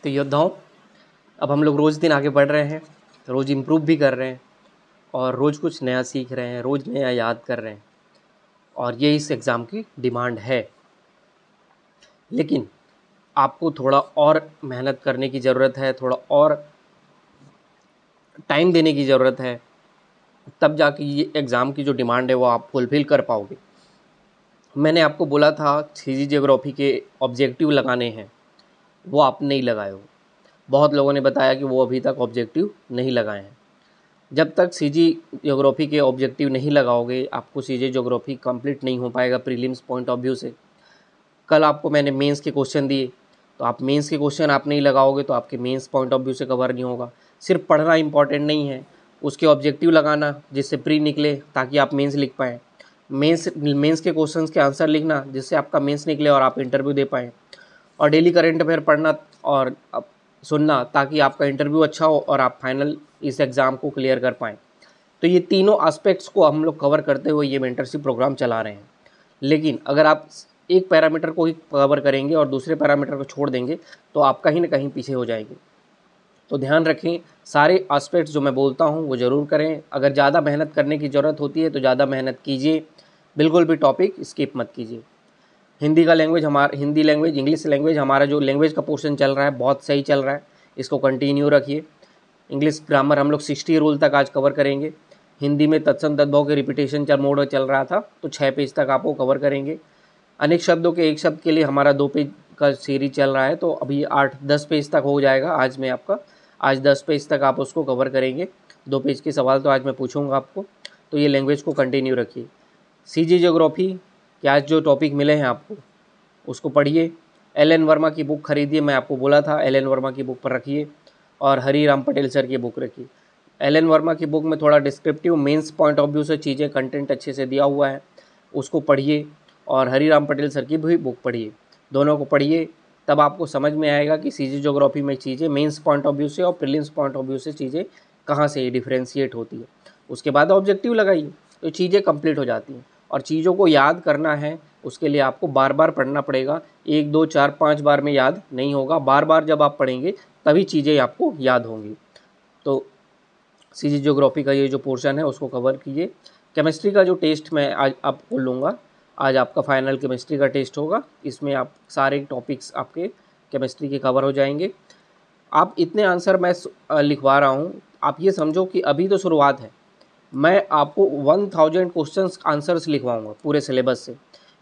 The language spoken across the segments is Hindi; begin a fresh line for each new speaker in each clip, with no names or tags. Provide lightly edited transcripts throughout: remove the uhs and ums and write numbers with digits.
तो योद्धाओं, अब हम लोग रोज़ दिन आगे बढ़ रहे हैं, रोज़ इम्प्रूव भी कर रहे हैं और रोज़ कुछ नया सीख रहे हैं, रोज़ नया याद कर रहे हैं और ये इस एग्ज़ाम की डिमांड है। लेकिन आपको थोड़ा और मेहनत करने की ज़रूरत है, थोड़ा और टाइम देने की ज़रूरत है, तब जाके ये एग्ज़ाम की जो डिमांड है वो आप फुलफ़िल कर पाओगे। मैंने आपको बोला था सीजी ज्योग्राफी के ऑब्जेक्टिव लगाने हैं, वो आप नहीं लगाए हो। बहुत लोगों ने बताया कि वो अभी तक ऑब्जेक्टिव नहीं लगाए हैं। जब तक सीजी ज्योग्राफी के ऑब्जेक्टिव नहीं लगाओगे, आपको सीजी ज्योग्राफी कंप्लीट नहीं हो पाएगा प्रीलिम्स पॉइंट ऑफ व्यू से। कल आपको मैंने मेंस के क्वेश्चन दिए, तो आप मेंस के क्वेश्चन आप नहीं लगाओगे तो आपके मेंस पॉइंट ऑफ व्यू से कवर नहीं होगा। सिर्फ पढ़ना इंपॉर्टेंट नहीं है, उसके ऑब्जेक्टिव लगाना जिससे प्री निकले ताकि आप मेंस लिख पाएँ। मेंस के क्वेश्चंस के आंसर लिखना जिससे आपका मेंस निकले और आप इंटरव्यू दे पाएँ। और डेली करंट अफेयर पढ़ना और सुनना ताकि आपका इंटरव्यू अच्छा हो और आप फाइनल इस एग्ज़ाम को क्लियर कर पाएँ। तो ये तीनों एस्पेक्ट्स को हम लोग कवर करते हुए ये मेंटरशिप प्रोग्राम चला रहे हैं। लेकिन अगर आप एक पैरामीटर को ही कवर करेंगे और दूसरे पैरामीटर को छोड़ देंगे तो आप कहीं ना कहीं पीछे हो जाएंगे। तो ध्यान रखें, सारे एस्पेक्ट्स जो मैं बोलता हूँ वो ज़रूर करें। अगर ज़्यादा मेहनत करने की ज़रूरत होती है तो ज़्यादा मेहनत कीजिए, बिल्कुल भी टॉपिक स्किप मत कीजिए। हिंदी लैंग्वेज, इंग्लिश लैंग्वेज, हमारा जो लैंग्वेज का पोर्शन चल रहा है बहुत सही चल रहा है, इसको कंटिन्यू रखिए। इंग्लिश ग्रामर हम लोग 60 रूल तक आज कवर करेंगे। हिंदी में तत्सम तद्भव के रिपीटेशन मोड चल रहा था तो 6 पेज तक आपको कवर करेंगे। अनेक शब्दों के एक शब्द के लिए हमारा 2 पेज का सीरीज चल रहा है, तो अभी 8-10 पेज तक हो जाएगा। आज 10 पेज तक आप उसको कवर करेंगे। 2 पेज के सवाल तो आज मैं पूछूंगा आपको, तो ये लैंग्वेज को कंटिन्यू रखिए। सीजी ज्योग्राफी के आज जो टॉपिक मिले हैं आपको उसको पढ़िए। एल.एन. वर्मा की बुक खरीदिए, मैं आपको बोला था एल.एन. वर्मा की बुक पर रखिए और हरी राम पटेल सर की बुक रखिए। एल.एन. वर्मा की बुक में थोड़ा descriptive mains point of view से चीज़ें, कंटेंट अच्छे से दिया हुआ है, उसको पढ़िए। और हरी राम पटेल सर की भी बुक पढ़िए, दोनों को पढ़िए, तब आपको समझ में आएगा कि सीजी ज्योग्राफी में चीज़ें मेंस पॉइंट ऑफ व्यू से और प्रीलिम्स पॉइंट ऑफ व्यू से चीज़ें कहाँ से डिफ्रेंशिएट होती है। उसके बाद ऑब्जेक्टिव लगाइए तो चीज़ें कंप्लीट हो जाती हैं। और चीज़ों को याद करना है उसके लिए आपको बार बार पढ़ना पड़ेगा। 1, 2, 4, 5 बार में याद नहीं होगा, बार बार जब आप पढ़ेंगे तभी चीज़ें आपको याद होंगी। तो सीजी ज्योग्राफी का ये जो पोर्शन है उसको कवर कीजिए। केमिस्ट्री का जो टेस्ट मैं आज आपको लूँगा, आज आपका फाइनल केमिस्ट्री का टेस्ट होगा, इसमें आप सारे टॉपिक्स आपके केमिस्ट्री के कवर हो जाएंगे। आप इतने आंसर मैं लिखवा रहा हूँ, आप ये समझो कि अभी तो शुरुआत है। मैं आपको 1000 क्वेश्चंस आंसर्स लिखवाऊंगा पूरे सिलेबस से।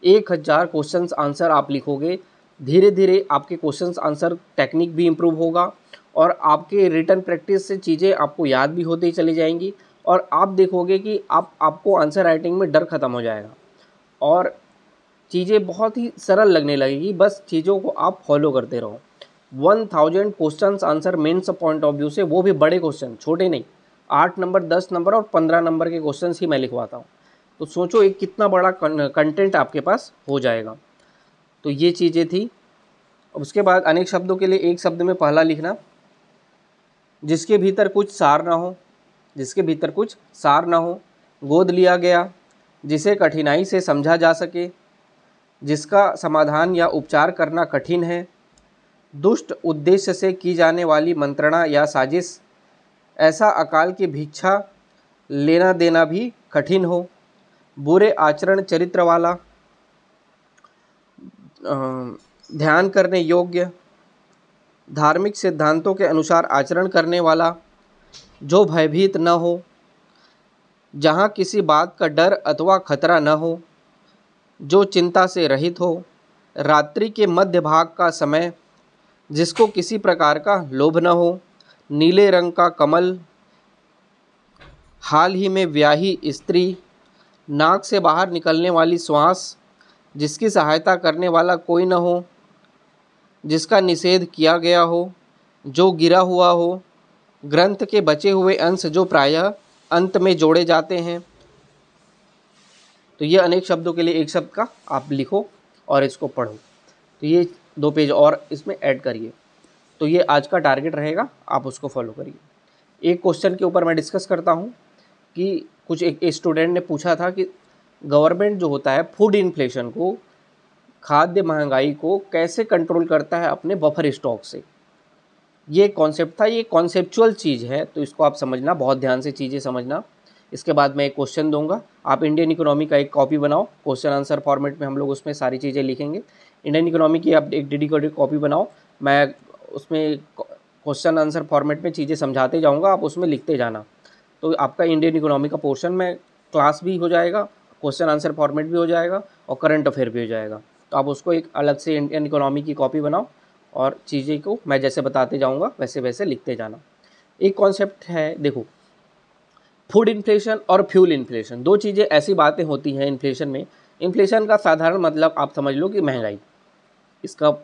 1000 क्वेश्चंस आंसर आप लिखोगे, धीरे धीरे आपके क्वेश्चंस आंसर टेक्निक भी इम्प्रूव होगा और आपके रिटन प्रैक्टिस से चीज़ें आपको याद भी होती चली जाएंगी और आप देखोगे कि आपको आंसर राइटिंग में डर ख़त्म हो जाएगा और चीज़ें बहुत ही सरल लगने लगेगी। बस चीज़ों को आप फॉलो करते रहो। 1000 questions answer mains point of view से, वो भी बड़े क्वेश्चन, छोटे नहीं। 8 नंबर, 10 नंबर और 15 नंबर के क्वेश्चंस ही मैं लिखवाता हूँ। तो सोचो एक कितना बड़ा कंटेंट आपके पास हो जाएगा। तो ये चीज़ें थी। उसके बाद अनेक शब्दों के लिए एक शब्द में पहला लिखना, जिसके भीतर कुछ सार ना हो, गोद लिया गया, जिसे कठिनाई से समझा जा सके, जिसका समाधान या उपचार करना कठिन है, दुष्ट उद्देश्य से की जाने वाली मंत्रणा या साजिश, ऐसा अकाल की भिक्षा लेना देना भी कठिन हो, बुरे आचरण चरित्र वाला, ध्यान करने योग्य, धार्मिक सिद्धांतों के अनुसार आचरण करने वाला, जो भयभीत न हो, जहाँ किसी बात का डर अथवा खतरा न हो, जो चिंता से रहित हो, रात्रि के मध्य भाग का समय, जिसको किसी प्रकार का लोभ न हो, नीले रंग का कमल, हाल ही में ब्याही स्त्री, नाक से बाहर निकलने वाली श्वास, जिसकी सहायता करने वाला कोई न हो, जिसका निषेध किया गया हो, जो गिरा हुआ हो, ग्रंथ के बचे हुए अंश जो प्रायः अंत में जोड़े जाते हैं। तो ये अनेक शब्दों के लिए एक शब्द का आप लिखो और इसको पढ़ो। तो ये 2 पेज और इसमें ऐड करिए। तो ये आज का टारगेट रहेगा, आप उसको फॉलो करिए। एक क्वेश्चन के ऊपर मैं डिस्कस करता हूँ कि कुछ एक स्टूडेंट ने पूछा था कि गवर्नमेंट जो होता है फूड इन्फ्लेशन को, खाद्य महंगाई को कैसे कंट्रोल करता है अपने बफर स्टॉक से। ये कॉन्सेप्ट था, ये कॉन्सेप्चुअल चीज़ है, तो इसको आप समझना, बहुत ध्यान से चीज़ें समझना। इसके बाद मैं एक क्वेश्चन दूंगा, आप इंडियन इकोनॉमी का एक कॉपी बनाओ, क्वेश्चन आंसर फॉर्मेट में हम लोग उसमें सारी चीज़ें लिखेंगे। इंडियन इकोनॉमी की आप एक डेडिकेटेड कॉपी बनाओ, मैं उसमें क्वेश्चन आंसर फॉर्मेट में चीज़ें समझाते जाऊँगा, आप उसमें लिखते जाना। तो आपका इंडियन इकोनॉमी का पोर्शन में क्लास भी हो जाएगा, क्वेश्चन आंसर फॉर्मेट भी हो जाएगा और करंट अफेयर भी हो जाएगा। तो आप उसको एक अलग से इंडियन इकोनॉमी की कॉपी बनाओ और चीज़ें को मैं जैसे बताते जाऊँगा वैसे वैसे लिखते जाना। एक कॉन्सेप्ट है, देखो, फूड इन्फ्लेशन और फ्यूल इन्फ्लेशन, दो चीज़ें ऐसी बातें होती हैं इन्फ्लेशन में। इन्फ्लेशन का साधारण मतलब आप समझ लो कि महंगाई, इसका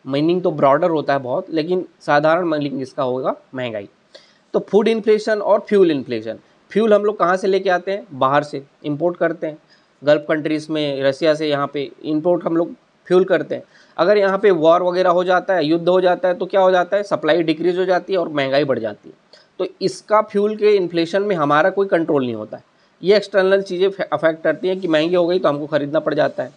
मीनिंग तो ब्रॉडर होता है बहुत, लेकिन साधारण मीनिंग इसका होगा महंगाई। तो फूड इन्फ्लेशन और फ्यूल इन्फ्लेशन, फ्यूल हम लोग कहाँ से लेके आते हैं? बाहर से इंपोर्ट करते हैं, गल्फ कंट्रीज़ में, रसिया से यहाँ पे इंपोर्ट हम लोग फ्यूल करते हैं। अगर यहाँ पे वॉर वगैरह हो जाता है, युद्ध हो जाता है, तो क्या हो जाता है? सप्लाई डिक्रीज हो जाती है और महंगाई बढ़ जाती है। तो इसका फ्यूल के इन्फ्लेशन में हमारा कोई कंट्रोल नहीं होता है, ये एक्सटर्नल चीज़ें अफेक्ट करती हैं कि महंगी हो गई तो हमको ख़रीदना पड़ जाता है।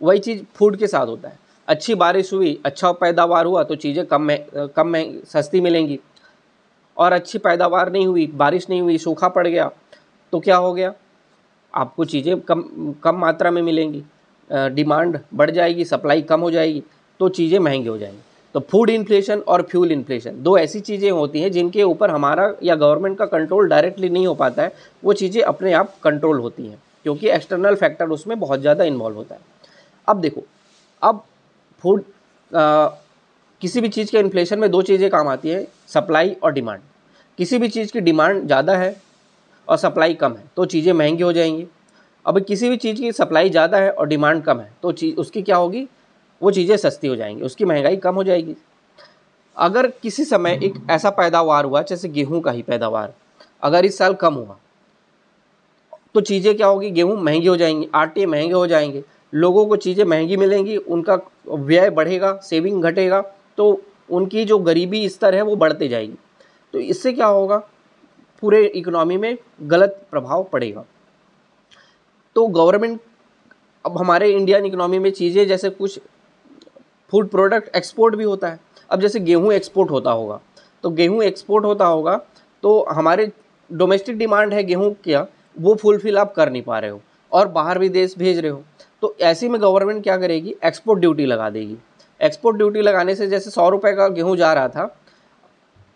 वही चीज़ फूड के साथ होता है, अच्छी बारिश हुई, अच्छा पैदावार हुआ तो चीज़ें कम सस्ती मिलेंगी, और अच्छी पैदावार नहीं हुई, बारिश नहीं हुई, सूखा पड़ गया, तो क्या हो गया? आपको चीज़ें कम मात्रा में मिलेंगी, डिमांड बढ़ जाएगी, सप्लाई कम हो जाएगी, तो चीज़ें महंगी हो जाएंगी। तो फूड इन्फ्लेशन और फ्यूल इन्फ्लेशन दो ऐसी चीज़ें होती हैं जिनके ऊपर हमारा या गवर्नमेंट का कंट्रोल डायरेक्टली नहीं हो पाता है, वो चीज़ें अपने आप कंट्रोल होती हैं क्योंकि एक्सटर्नल फैक्टर उसमें बहुत ज़्यादा इन्वॉल्व होता है। अब देखो, अब फूड किसी भी चीज़ के इन्फ्लेशन में दो चीज़ें काम आती है, सप्लाई और डिमांड। किसी भी चीज़ की डिमांड ज़्यादा है और सप्लाई कम है तो चीज़ें महंगी हो जाएंगी। अब किसी भी चीज़ की सप्लाई ज़्यादा है और डिमांड कम है तो उसकी क्या होगी? वो चीज़ें सस्ती हो जाएंगी, उसकी महंगाई कम हो जाएगी। अगर किसी समय एक ऐसा पैदावार हुआ, जैसे गेहूं का ही पैदावार अगर इस साल कम हुआ तो चीज़ें क्या होगी? गेहूं महंगी हो जाएंगी, आटे महंगे हो जाएंगे, लोगों को चीज़ें महंगी मिलेंगी, उनका व्यय बढ़ेगा, सेविंग घटेगा, तो उनकी जो गरीबी स्तर है वो बढ़ते जाएगी। तो इससे क्या होगा? पूरे इकोनॉमी में गलत प्रभाव पड़ेगा। तो गवर्नमेंट, अब हमारे इंडियन इकोनॉमी में चीज़ें जैसे कुछ फूड प्रोडक्ट एक्सपोर्ट भी होता है। अब जैसे गेहूं एक्सपोर्ट होता होगा, तो गेहूं एक्सपोर्ट होता होगा तो हमारे डोमेस्टिक डिमांड है गेहूं क्या, वो फुलफिल आप कर नहीं पा रहे हो और बाहर विदेश भेज रहे हो, तो ऐसे में गवर्नमेंट क्या करेगी? एक्सपोर्ट ड्यूटी लगा देगी। एक्सपोर्ट ड्यूटी लगाने से जैसे 100 रुपये का गेहूँ जा रहा था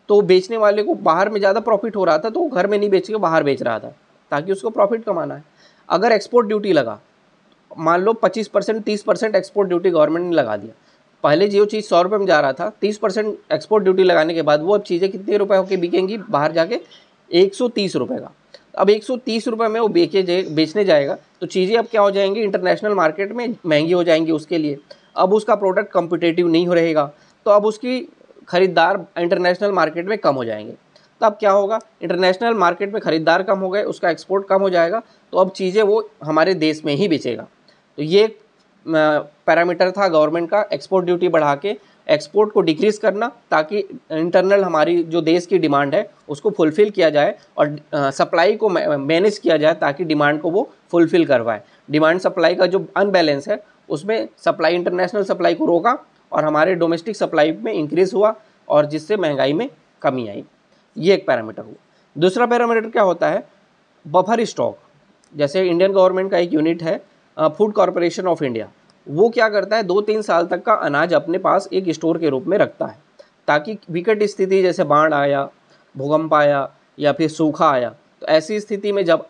तो बेचने वाले को बाहर में ज़्यादा प्रॉफिट हो रहा था, तो वो घर में नहीं बेच के बाहर बेच रहा था ताकि उसको प्रॉफिट कमाना है। अगर एक्सपोर्ट ड्यूटी लगा, मान लो 25% 30% एक्सपोर्ट ड्यूटी गवर्नमेंट ने लगा दिया, पहले जो चीज़ 100 रुपये में जा रहा था, 30% एक्सपोर्ट ड्यूटी लगाने के बाद वो अब चीज़ें कितने रुपए होकर बिकेंगी बाहर जाके? 130 रुपये का। अब 130 रुपये में वो बेचने जाएगा तो चीज़ें अब क्या हो जाएंगी? इंटरनेशनल मार्केट में महंगी हो जाएंगी उसके लिए। अब उसका प्रोडक्ट कॉम्पिटिटिव नहीं हो रहेगा, तो अब उसकी खरीदार इंटरनेशनल मार्केट में कम हो जाएंगे। तो अब क्या होगा? इंटरनेशनल मार्केट में खरीदार कम हो गए, उसका एक्सपोर्ट कम हो जाएगा, तो अब चीज़ें वो हमारे देश में ही बेचेगा। तो ये पैरामीटर था गवर्नमेंट का, एक्सपोर्ट ड्यूटी बढ़ा के एक्सपोर्ट को डिक्रीज़ करना ताकि इंटरनल हमारी जो देश की डिमांड है उसको फुलफ़िल किया जाए और सप्लाई को मैनेज किया जाए ताकि डिमांड को वो फुलफ़िल करवाए। डिमांड सप्लाई का जो अनबैलेंस है उसमें सप्लाई, इंटरनेशनल सप्लाई को रोका और हमारे डोमेस्टिक सप्लाई में इंक्रीज़ हुआ और जिससे महंगाई में कमी आई। ये एक पैरामीटर हुआ। दूसरा पैरामीटर क्या होता है? Buffer stock. जैसे इंडियन गवर्नमेंट का एक यूनिट है फूड कॉरपोरेशन ऑफ इंडिया, वो क्या करता है? 2-3 साल तक का अनाज अपने पास एक स्टोर के रूप में रखता है ताकि विकट स्थिति जैसे बाढ़ आया, भूकंप आया या फिर सूखा आया, तो ऐसी स्थिति में जब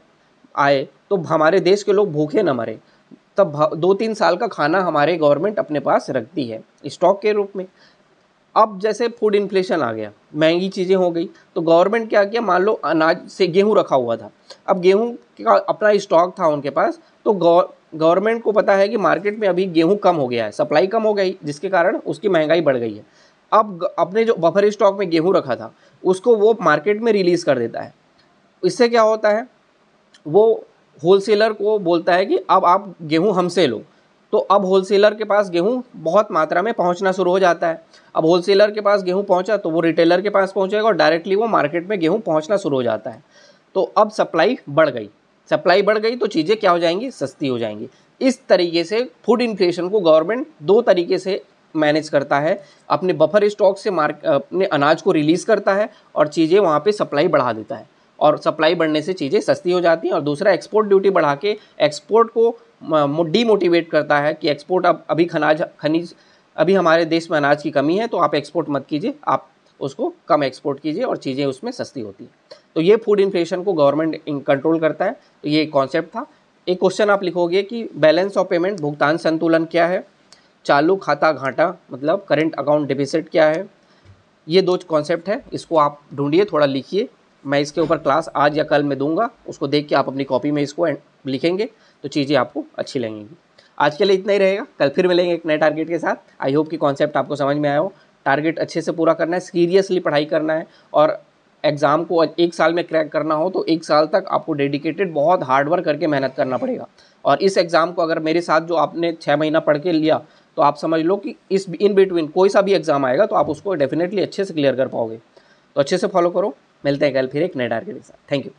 आए तो हमारे देश के लोग भूखे न मरे, तब 2-3 साल का खाना हमारे गवर्नमेंट अपने पास रखती है स्टॉक के रूप में। अब जैसे फूड इन्फ्लेशन आ गया, महंगी चीज़ें हो गई, तो गवर्नमेंट क्या किया? मान लो अनाज से गेहूँ रखा हुआ था, अब गेहूँ का अपना स्टॉक था उनके पास, तो गवर्नमेंट को पता है कि मार्केट में अभी गेहूँ कम हो गया है, सप्लाई कम हो गई, जिसके कारण उसकी महंगाई बढ़ गई है। अब अपने जो बफर स्टॉक में गेहूँ रखा था उसको वो मार्केट में रिलीज़ कर देता है। इससे क्या होता है? वो होलसेलर को बोलता है कि अब आप गेहूँ हमसे लो, तो अब होलसेलर के पास गेहूँ बहुत मात्रा में पहुँचना शुरू हो जाता है। अब होलसेलर के पास गेहूँ पहुँचा तो वो रिटेलर के पास पहुँचेगा और डायरेक्टली वो मार्केट में गेहूँ पहुँचना शुरू हो जाता है। तो अब सप्लाई बढ़ गई, सप्लाई बढ़ गई तो चीज़ें क्या हो जाएंगी? सस्ती हो जाएंगी। इस तरीके से फूड इन्फ्लेशन को गवर्नमेंट दो तरीके से मैनेज करता है, अपने बफर स्टॉक से अपने अनाज को रिलीज़ करता है और चीज़ें वहाँ पे सप्लाई बढ़ा देता है, और सप्लाई बढ़ने से चीज़ें सस्ती हो जाती हैं। और दूसरा, एक्सपोर्ट ड्यूटी बढ़ा के एक्सपोर्ट को डीमोटिवेट करता है कि एक्सपोर्ट अभी खनिज अभी हमारे देश में अनाज की कमी है, तो आप एक्सपोर्ट मत कीजिए, आप उसको कम एक्सपोर्ट कीजिए और चीज़ें उसमें सस्ती होती हैं। तो ये फूड इन्फ्लेशन को गवर्नमेंट कंट्रोल करता है। तो ये कॉन्सेप्ट था। एक क्वेश्चन आप लिखोगे कि बैलेंस ऑफ पेमेंट, भुगतान संतुलन क्या है, चालू खाता घाटा मतलब करेंट अकाउंट डेफिसिट क्या है। ये 2 कॉन्सेप्ट है, इसको आप ढूंढिए, थोड़ा लिखिए। मैं इसके ऊपर क्लास आज या कल में दूंगा, उसको देख के आप अपनी कॉपी में इसको लिखेंगे तो चीज़ें आपको अच्छी लगेंगी। आज के लिए इतना ही रहेगा, कल फिर मिलेंगे एक नए टारगेट के साथ। आई होप कि कॉन्सेप्ट आपको समझ में आया हो। टारगेट अच्छे से पूरा करना है, सीरियसली पढ़ाई करना है, और एग्ज़ाम को 1 साल में क्रैक करना हो तो 1 साल तक आपको डेडिकेटेड बहुत हार्ड वर्क करके मेहनत करना पड़ेगा। और इस एग्ज़ाम को अगर मेरे साथ जो आपने 6 महीना पढ़ के लिया, तो आप समझ लो कि इस इन बिटवीन कोई सा भी एग्ज़ाम आएगा तो आप उसको डेफिनेटली अच्छे से क्लियर कर पाओगे। तो अच्छे से फॉलो करो। मिलते हैं कल फिर एक नए टारगेट के साथ। Thank you.